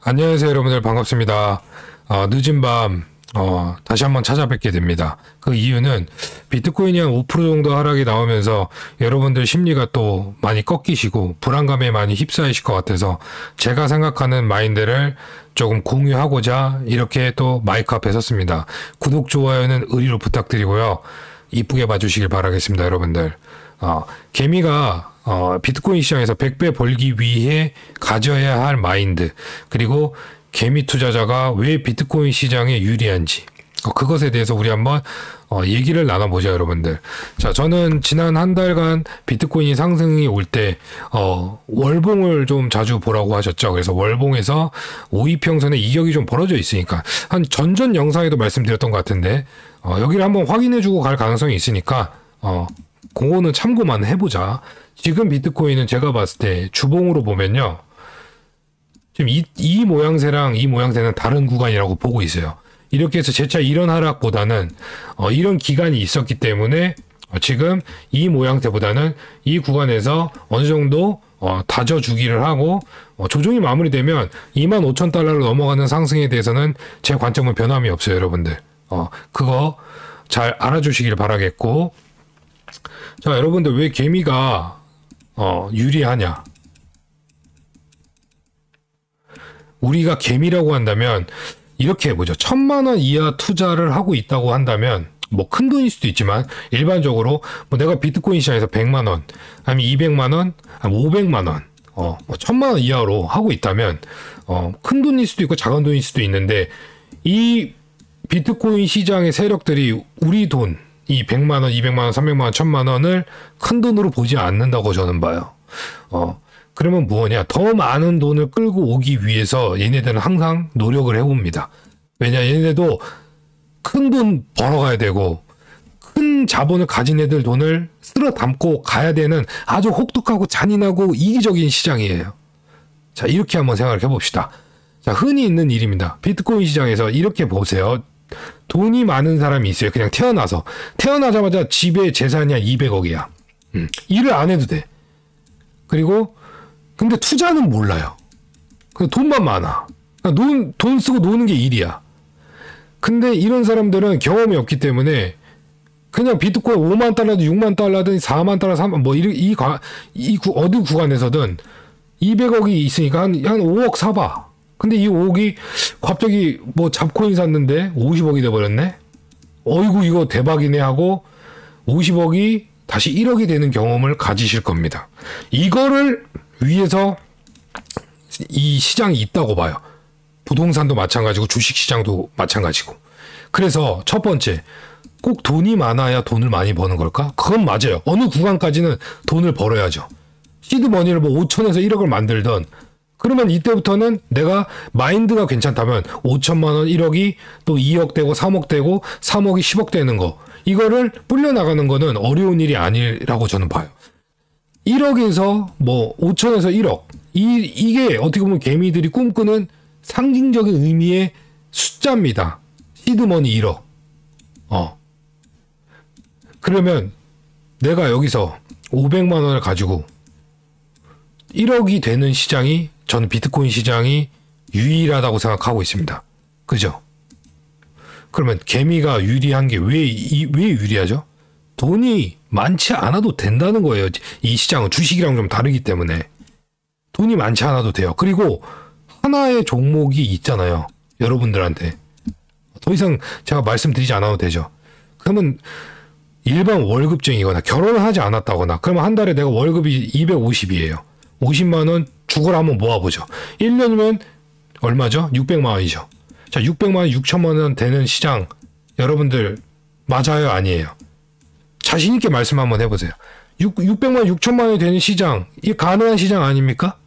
안녕하세요, 여러분들. 반갑습니다. 늦은 밤 다시 한번 찾아뵙게 됩니다. 그 이유는 비트코인이 한 5% 정도 하락이 나오면서 여러분들 심리가 또 많이 꺾이시고 불안감에 많이 휩싸이실 것 같아서 제가 생각하는 마인드를 조금 공유하고자 이렇게 또 마이크 앞에 섰습니다. 구독, 좋아요는 의리로 부탁드리고요. 이쁘게 봐주시길 바라겠습니다, 여러분들. 개미가 비트코인 시장에서 100배 벌기 위해 가져야 할 마인드, 그리고 개미 투자자가 왜 비트코인 시장에 유리한지, 그것에 대해서 우리 한번 얘기를 나눠보죠, 여러분들. 자, 저는 지난 한 달간 비트코인이 상승이 올 때 월봉을 좀 자주 보라고 하셨죠. 그래서 월봉에서 5이평선에 이격이 좀 벌어져 있으니까 한 전전 영상에도 말씀드렸던 것 같은데 여기를 한번 확인해주고 갈 가능성이 있으니까 그거는 참고만 해보자. 지금 비트코인은 제가 봤을 때 주봉으로 보면요, 지금 이 모양새랑 이 모양새는 다른 구간이라고 보고 있어요. 이렇게 해서 재차 이런 하락보다는 이런 기간이 있었기 때문에 지금 이 모양새보다는 이 구간에서 어느 정도 다져주기를 하고 조정이 마무리되면 25,000달러로 넘어가는 상승에 대해서는 제 관점은 변함이 없어요, 여러분들. 그거 잘 알아주시길 바라겠고, 자, 여러분들, 왜 개미가 유리하냐? 우리가 개미라고 한다면 이렇게 해보죠. 1,000,000원 이하 투자를 하고 있다고 한다면 뭐 큰 돈일 수도 있지만 일반적으로 뭐 내가 비트코인 시장에서 100만원, 아니면 200만원, 아니면 500만원, 뭐 1,000,000원 이하로 하고 있다면 큰 돈일 수도 있고 작은 돈일 수도 있는데, 이 비트코인 시장의 세력들이 우리 돈, 이 100만원, 200만원, 300만원, 1,000만원을 큰 돈으로 보지 않는다고 저는 봐요. 그러면 뭐냐? 더 많은 돈을 끌고 오기 위해서 얘네들은 항상 노력을 해봅니다. 왜냐? 얘네도 큰 돈 벌어가야 되고, 큰 자본을 가진 애들 돈을 쓸어 담고 가야 되는 아주 혹독하고 잔인하고 이기적인 시장이에요. 자, 이렇게 한번 생각을 해봅시다. 자, 흔히 있는 일입니다. 비트코인 시장에서 이렇게 보세요. 돈이 많은 사람이 있어요. 그냥 태어나자마자 집에 재산이 한 200억이야. 일을 안 해도 돼. 그리고 근데 투자는 몰라요. 돈만 많아. 돈 쓰고 노는 게 일이야. 근데 이런 사람들은 경험이 없기 때문에 그냥 비트코인 5만 달러든 6만 달러든 4만 달러, 3만, 뭐 어느 구간에서든 200억이 있으니까 한 5억 사봐. 근데 이 5억이 갑자기 뭐 잡코인 샀는데 50억이 돼버렸네? 어이구, 이거 대박이네 하고 50억이 다시 1억이 되는 경험을 가지실 겁니다. 이거를 위해서 이 시장이 있다고 봐요. 부동산도 마찬가지고 주식시장도 마찬가지고. 그래서 첫 번째, 꼭 돈이 많아야 돈을 많이 버는 걸까? 그건 맞아요. 어느 구간까지는 돈을 벌어야죠. 시드머니를 뭐 5천에서 1억을 만들던, 그러면 이때부터는 내가 마인드가 괜찮다면 5천만원 1억이 또 2억 되고 3억 되고 3억이 10억 되는 거, 이거를 불려나가는 거는 어려운 일이 아니라고 저는 봐요. 1억에서 뭐 5천에서 1억, 이게 어떻게 보면 개미들이 꿈꾸는 상징적인 의미의 숫자입니다. 시드머니 1억. 그러면 내가 여기서 500만 원을 가지고 1억이 되는 시장이, 저는 비트코인 시장이 유일하다고 생각하고 있습니다. 그죠? 그러면 개미가 유리한 게 왜 유리하죠? 돈이 많지 않아도 된다는 거예요. 이 시장은 주식이랑 좀 다르기 때문에 돈이 많지 않아도 돼요. 그리고 하나의 종목이 있잖아요, 여러분들한테. 더 이상 제가 말씀드리지 않아도 되죠. 그러면 일반 월급쟁이거나 결혼을 하지 않았다거나, 그러면 한 달에 내가 월급이 250이에요. 50만 원 죽어라 한번 모아보죠. 1년이면 얼마죠? 600만 원이죠. 자, 600만 원, 6천만 원 되는 시장, 여러분들 맞아요, 아니에요? 자신 있게 말씀 한번 해보세요. 600만 원, 6천만 원이 되는 시장, 이게 가능한 시장 아닙니까?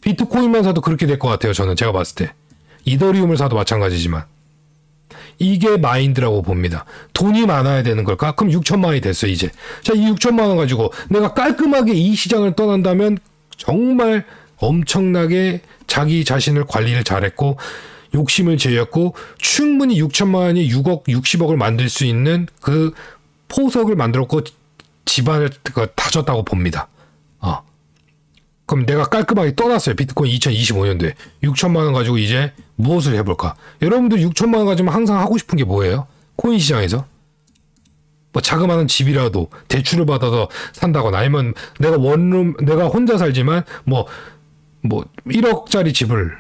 비트코인만 사도 그렇게 될 것 같아요, 저는. 제가 봤을 때. 이더리움을 사도 마찬가지지만. 이게 마인드라고 봅니다. 돈이 많아야 되는 걸까? 그럼 6천만 원이 됐어요, 이제. 자, 이 6천만 원 가지고 내가 깔끔하게 이 시장을 떠난다면 정말 엄청나게 자기 자신을 관리를 잘했고 욕심을 제었고 충분히 6천만 원이 6억, 60억을 만들 수 있는 그 포석을 만들었고 집안을 다졌다고 봅니다. 그럼 내가 깔끔하게 떠났어요. 비트코인 2025년도에 6천만 원 가지고 이제 무엇을 해볼까? 여러분들 6천만 원 가지면 항상 하고 싶은 게 뭐예요? 코인 시장에서 뭐 자그마한 집이라도 대출을 받아서 산다거나 아니면 내가 원룸 내가 혼자 살지만 뭐 1억짜리 집을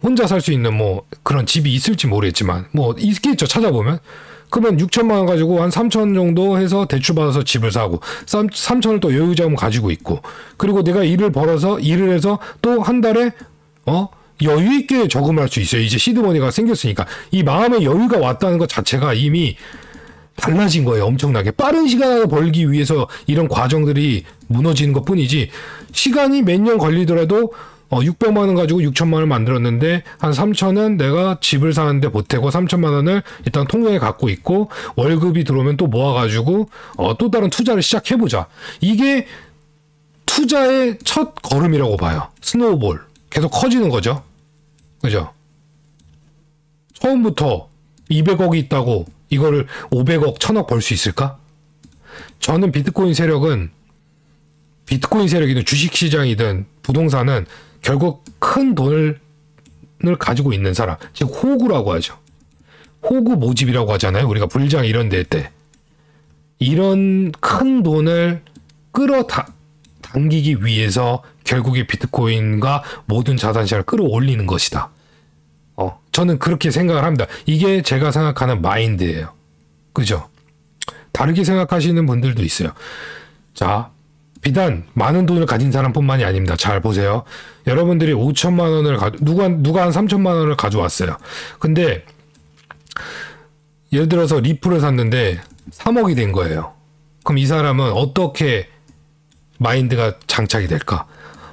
혼자 살 수 있는 뭐 그런 집이 있을지 모르겠지만 뭐 있겠죠. 찾아보면. 그러면 6천만 원 가지고 한 3천 정도 해서 대출 받아서 집을 사고 3천을 또 여유자금 가지고 있고 그리고 내가 일을 해서 또 한 달에 여유 있게 저금할 수 있어요. 이제 시드머니가 생겼으니까 이 마음의 여유가 왔다는 것 자체가 이미 달라진 거예요. 엄청나게 빠른 시간 안에 벌기 위해서 이런 과정들이 무너지는 것 뿐이지 시간이 몇 년 걸리더라도 600만 원 가지고 6천만 원을 만들었는데 한 3천은 내가 집을 사는데 보태고 3천만 원을 일단 통장에 갖고 있고 월급이 들어오면 또 모아가지고 또 다른 투자를 시작해보자. 이게 투자의 첫 걸음이라고 봐요. 스노우볼. 계속 커지는 거죠. 그죠? 처음부터 200억이 있다고 이거를 500억, 1000억 벌 수 있을까? 저는 비트코인 세력이든 주식시장이든 부동산은 결국 큰 돈을 가지고 있는 사람, 즉 호구라고 하죠. 호구 모집이라고 하잖아요. 우리가 불장 이런 데 때. 이런 큰 돈을 끌어당기기 위해서 결국에 비트코인과 모든 자산시장을 끌어올리는 것이다. 저는 그렇게 생각을 합니다. 이게 제가 생각하는 마인드예요. 그죠? 다르게 생각하시는 분들도 있어요. 자, 비단 많은 돈을 가진 사람뿐만이 아닙니다. 잘 보세요. 여러분들이 5천만 원을 누가 한 3천만 원을 가져왔어요. 근데 예를 들어서 리플을 샀는데 3억이 된 거예요. 그럼 이 사람은 어떻게 마인드가 장착이 될까?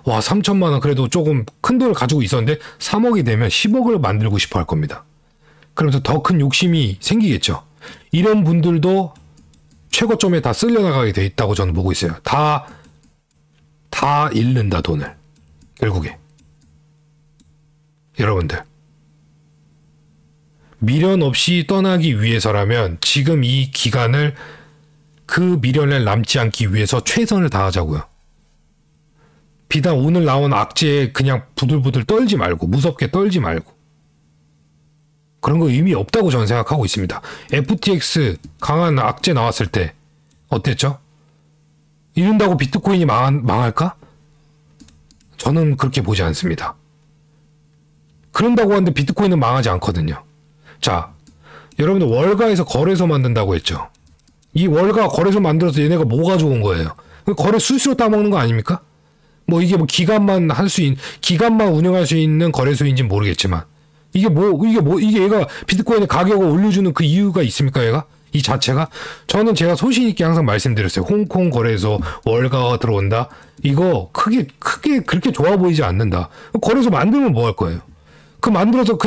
와, 3천만 원 그래도 조금 큰 돈을 가지고 있었는데 3억이 되면 10억을 만들고 싶어 할 겁니다. 그러면서 더 큰 욕심이 생기겠죠. 이런 분들도 최고점에 다 쓸려나가게 돼 있다고 저는 보고 있어요. 다 잃는다, 돈을. 결국에. 여러분들. 미련 없이 떠나기 위해서라면 지금 이 기간을 그 미련에 남지 않기 위해서 최선을 다하자고요. 비단 오늘 나온 악재에 그냥 부들부들 떨지 말고 무섭게 떨지 말고 그런 거 의미 없다고 저는 생각하고 있습니다. FTX 강한 악재 나왔을 때 어땠죠? 이런다고 비트코인이 망할까? 저는 그렇게 보지 않습니다. 그런다고 하는데 비트코인은 망하지 않거든요. 자, 여러분들 월가에서 거래소 만든다고 했죠. 이 월가 거래소 만들어서 얘네가 뭐가 좋은 거예요? 거래 수수료 따먹는 거 아닙니까? 뭐 이게 뭐 기간만 운영할 수 있는 거래소인지는 모르겠지만 이게 얘가 비트코인의 가격을 올려주는 그 이유가 있습니까, 얘가? 이 자체가? 저는 제가 소신 있게 항상 말씀드렸어요. 홍콩 거래소 월가가 들어온다? 이거 크게 그렇게 좋아 보이지 않는다. 거래소 만들면 뭐 할 거예요? 그 만들어서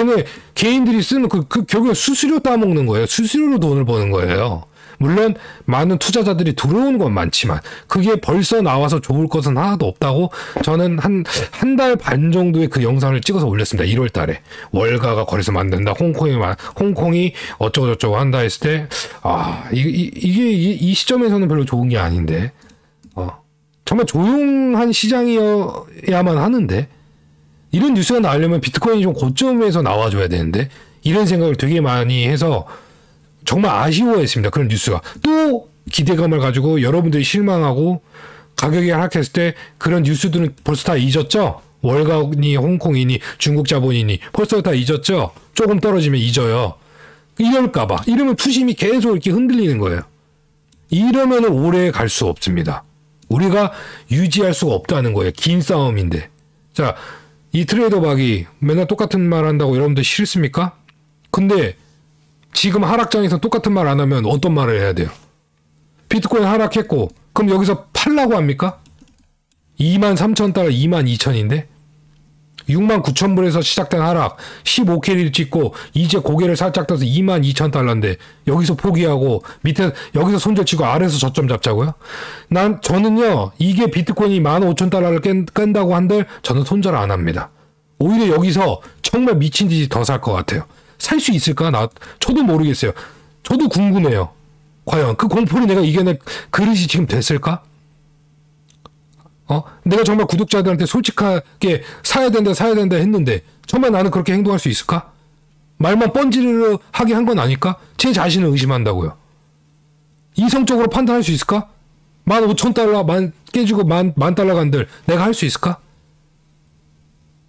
개인들이 쓰는 결국에 수수료 따먹는 거예요. 수수료로 돈을 버는 거예요. 물론 많은 투자자들이 들어오는 건 많지만 그게 벌써 나와서 좋을 것은 하나도 없다고 저는 한 달 반 정도의 그 영상을 찍어서 올렸습니다. 1월 달에 월가가 거래소 만든다. 홍콩이 어쩌고저쩌고 한다 했을 때 이게 이 시점에서는 별로 좋은 게 아닌데 정말 조용한 시장이어야만 하는데 이런 뉴스가 나오려면 비트코인이 좀 고점에서 나와줘야 되는데 이런 생각을 되게 많이 해서 정말 아쉬워했습니다. 그런 뉴스가. 또 기대감을 가지고 여러분들이 실망하고 가격이 하락했을 때 그런 뉴스들은 벌써 다 잊었죠? 월가니 홍콩이니 중국 자본이니 벌써 다 잊었죠? 조금 떨어지면 잊어요. 이럴까봐. 이러면 투심이 계속 이렇게 흔들리는 거예요. 이러면 오래 갈 수 없습니다. 우리가 유지할 수가 없다는 거예요. 긴 싸움인데. 자, 이 트레이더 박이 맨날 똑같은 말 한다고 여러분들 싫습니까? 근데 지금 하락장에서 똑같은 말 안 하면 어떤 말을 해야 돼요? 비트코인 하락했고 그럼 여기서 팔라고 합니까? 23,000달러 22,000인데 69,000불에서 시작된 하락 15캐리를 찍고 이제 고개를 살짝 떠서 22,000달러인데 여기서 포기하고 밑에 여기서 손절치고 아래에서 저점 잡자고요? 저는요 이게 비트코인이 15,000달러를 깬다고 한들 저는 손절 안 합니다. 오히려 여기서 정말 미친 듯이 더 살 것 같아요. 살 수 있을까? 저도 모르겠어요. 저도 궁금해요. 과연 그 공포를 내가 이겨낼 그릇이 지금 됐을까? 내가 정말 구독자들한테 솔직하게 사야 된다 했는데 정말 나는 그렇게 행동할 수 있을까? 말만 뻔지르르 하게 한 건 아닐까? 제 자신을 의심한다고요. 이성적으로 판단할 수 있을까? 15,000달러 깨지고 만 달러 간들 내가 할 수 있을까?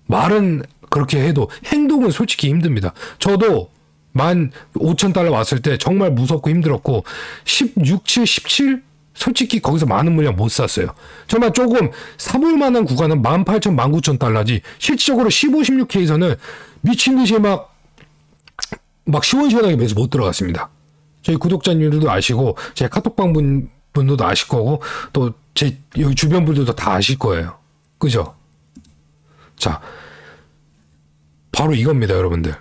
말은 그렇게 해도 행동은 솔직히 힘듭니다. 저도 15,000달러 왔을 때 정말 무섭고 힘들었고 16, 7, 17 솔직히 거기서 많은 물량 못 샀어요. 정말 조금 사볼 만한 구간은 18,000, 19,000달러지 실질적으로 15, 16K에서는 미친 듯이 막 시원시원하게 매수 못 들어갔습니다. 저희 구독자님들도 아시고 제 카톡방 분들도 아실 거고 또 제 여기 주변 분들도 다 아실 거예요. 그죠? 자, 바로 이겁니다, 여러분들.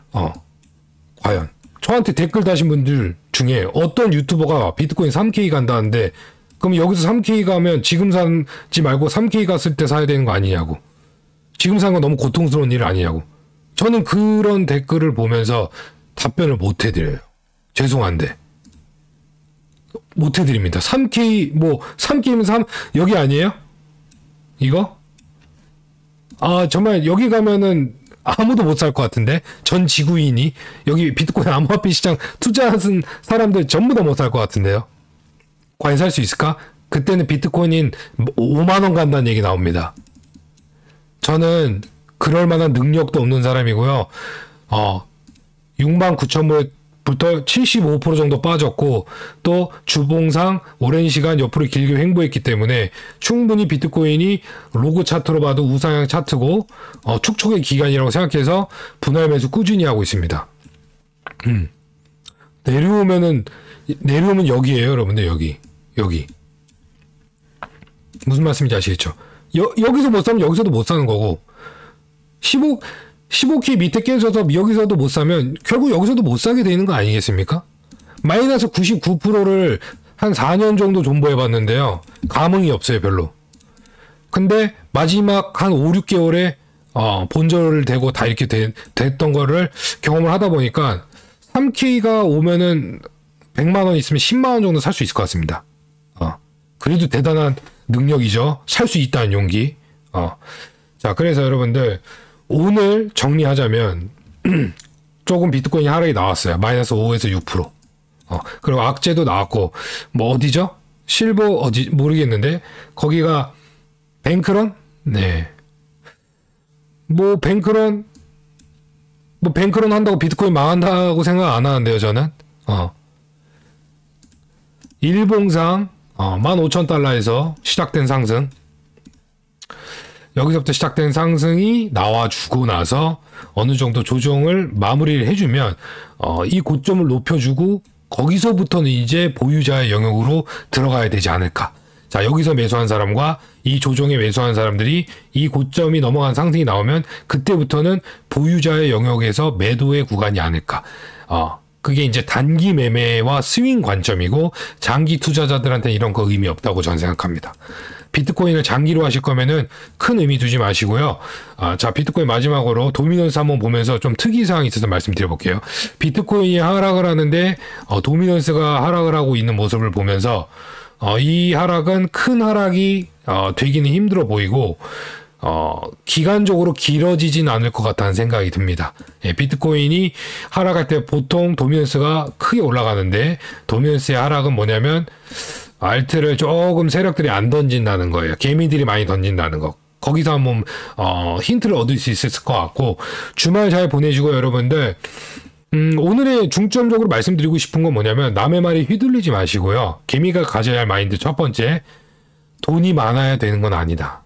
과연 저한테 댓글 다신 분들 중에 어떤 유튜버가 비트코인 3K 간다는데 그럼 여기서 3K 가면 지금 사지 말고 3K 갔을 때 사야 되는 거 아니냐고. 지금 산 건 너무 고통스러운 일 아니냐고. 저는 그런 댓글을 보면서 답변을 못 해드려요. 죄송한데. 못 해드립니다. 3K, 3K면 여기 아니에요? 이거? 정말 여기 가면은 아무도 못 살 것 같은데? 전 지구인이? 여기 비트코인 암호화폐 시장 투자하는 사람들 전부 다 못 살 것 같은데요? 과연 살 수 있을까? 그때는 비트코인인 5만원 간다는 얘기 나옵니다. 저는 그럴 만한 능력도 없는 사람이고요. 69,000불부터 75% 정도 빠졌고 또 주봉상 오랜 시간 옆으로 길게 횡보했기 때문에 충분히 비트코인이 로그 차트로 봐도 우상향 차트고 축적의 기간이라고 생각해서 분할 매수 꾸준히 하고 있습니다. 내려오면 여기에요, 여러분들. 여기 무슨 말씀인지 아시겠죠? 여기서 못 사면 여기서도 못 사는 거고 15K 밑에 깨져서 여기서도 못 사면 결국 여기서도 못 사게 되는 거 아니겠습니까? 마이너스 99%를 한 4년 정도 존버해 봤는데요. 감흥이 없어요, 별로. 근데 마지막 한 5, 6개월에 본절을 대고 다 이렇게 됐던 거를 경험을 하다 보니까 3K가 오면은 100만 원 있으면 10만 원 정도 살 수 있을 것 같습니다. 그래도 대단한 능력이죠. 살 수 있다는 용기. 자, 그래서 여러분들 오늘 정리하자면 조금 비트코인이 하락이 나왔어요. 마이너스 5에서 6%. 그리고 악재도 나왔고 어디죠? 실버 어디 모르겠는데 거기가 뱅크런? 네. 뱅크런 한다고 비트코인 망한다고 생각 안 하는데요, 저는. 일봉상 15,000달러에서 시작된 상승. 여기서부터 시작된 상승이 나와주고 나서 어느 정도 조정을 마무리를 해주면 이 고점을 높여주고 거기서부터는 이제 보유자의 영역으로 들어가야 되지 않을까. 자, 여기서 매수한 사람과 이 조정에 매수한 사람들이 이 고점이 넘어간 상승이 나오면 그때부터는 보유자의 영역에서 매도의 구간이 아닐까. 그게 이제 단기 매매와 스윙 관점이고 장기 투자자들한테 이런 거 의미 없다고 저는 생각합니다. 비트코인을 장기로 하실 거면은 큰 의미 두지 마시고요. 자, 비트코인 마지막으로 도미넌스 한번 보면서 좀 특이사항이 있어서 말씀드려볼게요. 비트코인이 하락을 하는데 도미넌스가 하락을 하고 있는 모습을 보면서 이 하락은 큰 하락이 되기는 힘들어 보이고 기간적으로 길어지진 않을 것 같다는 생각이 듭니다. 비트코인이 하락할 때 보통 도미넌스가 크게 올라가는데 도미넌스의 하락은 뭐냐면 알트를 조금 세력들이 안 던진다는 거예요. 개미들이 많이 던진다는 거. 거기서 한번 힌트를 얻을 수 있을 것 같고 주말 잘 보내시고 여러분들 오늘의 중점적으로 말씀드리고 싶은 건 뭐냐면 남의 말에 휘둘리지 마시고요. 개미가 가져야 할 마인드 첫 번째, 돈이 많아야 되는 건 아니다.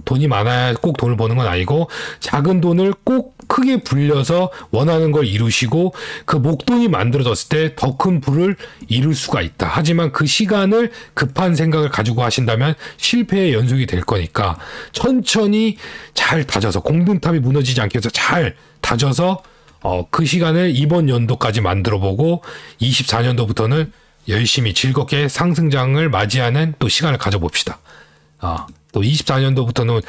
돈이 많아야 꼭 돈을 버는 건 아니고 작은 돈을 꼭 크게 불려서 원하는 걸 이루시고 그 목돈이 만들어졌을 때 더 큰 부를 이룰 수가 있다. 하지만 그 시간을 급한 생각을 가지고 하신다면 실패의 연속이 될 거니까 천천히 잘 다져서 공든탑이 무너지지 않게 해서 잘 다져서 그 시간을 이번 연도까지 만들어보고 24년도부터는 열심히 즐겁게 상승장을 맞이하는 또 시간을 가져봅시다. 또 24년도부터는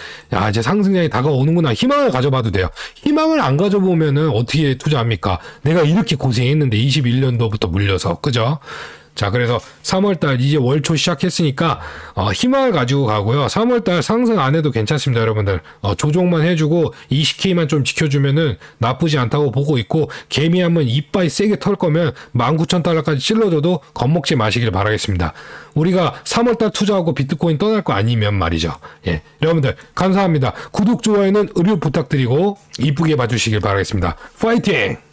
이제 상승장이 다가오는구나. 희망을 가져봐도 돼요. 희망을 안 가져보면은 어떻게 투자합니까? 내가 이렇게 고생했는데 21년도부터 물려서. 그죠? 자, 그래서 3월달 이제 월초 시작했으니까 희망을 가지고 가고요. 3월달 상승 안 해도 괜찮습니다, 여러분들. 조정만 해주고 20K만 좀 지켜주면은 나쁘지 않다고 보고 있고, 개미 한번 이빠이 세게 털 거면 19,000달러까지 찔러줘도 겁먹지 마시길 바라겠습니다. 우리가 3월달 투자하고 비트코인 떠날 거 아니면 말이죠. 예, 여러분들 감사합니다. 구독, 좋아요는 의료 부탁드리고 이쁘게 봐주시길 바라겠습니다. 파이팅!